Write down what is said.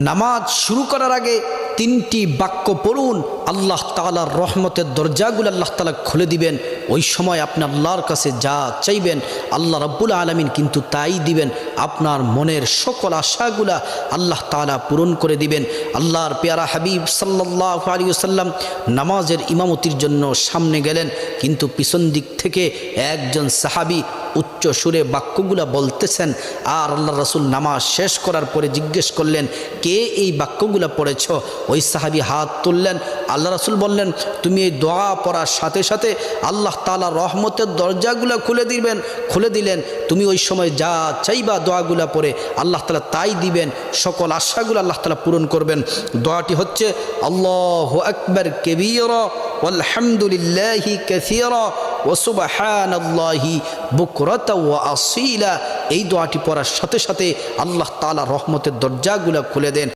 নামাজ শুরু করার আগে তিনটি বাক্য পড়ুন, আল্লাহ তাআলার রহমতের দরজাগুলো আল্লাহ তাআলা খুলে দিবেন। ওই সময় আপনি আল্লাহর কাছে যা চাইবেন আল্লাহ রাব্বুল আলামিন কিন্তু তাই দিবেন। আপনার মনের সকল আশাগুলা আল্লাহ তাআলা পূরণ করে দিবেন। আল্লাহর পেয়ারা হাবিব সাল্লাল্লাহু আলাইহি ওয়াসাল্লাম নামাজের ইমামতির জন্য সামনে গেলেন, কিন্তু পিছন দিক থেকে একজন সাহাবী উচ্চ সুরে বাক্যগুলা বলতেছেন। আর আল্লাহ রাসূল নামাজ শেষ করার পরে জিজ্ঞেস করলেন, কে এই বাক্যগুলা পড়েছ? ওই সাহাবী হাত তুললেন। আল্লাহ রাসূল বললেন, তুমি এই দোয়া পড়ার সাথে সাথে আল্লাহ তাআলা রহমতের দরজাগুলা খুলে দিলেন। তুমি ওই সময় যা চাইবা দোয়াগুলা পড়ে আল্লাহ তাআলা তাই দিবেন, সকল আশাগুলো আল্লাহ তাআলা পূরণ করবেন। দোয়াটি হচ্ছে আল্লাহু আকবার কাবীরা ওয়ালহামদুলিল্লাহি কাসীরা ওয়া সুবহানাল্লাহি বুকরাতা ওয়া আসীলা। এই দোয়াটি পড়ার সাথে সাথে আল্লাহ তাআলা রহমতের দরজাগুলা খুলে দেন।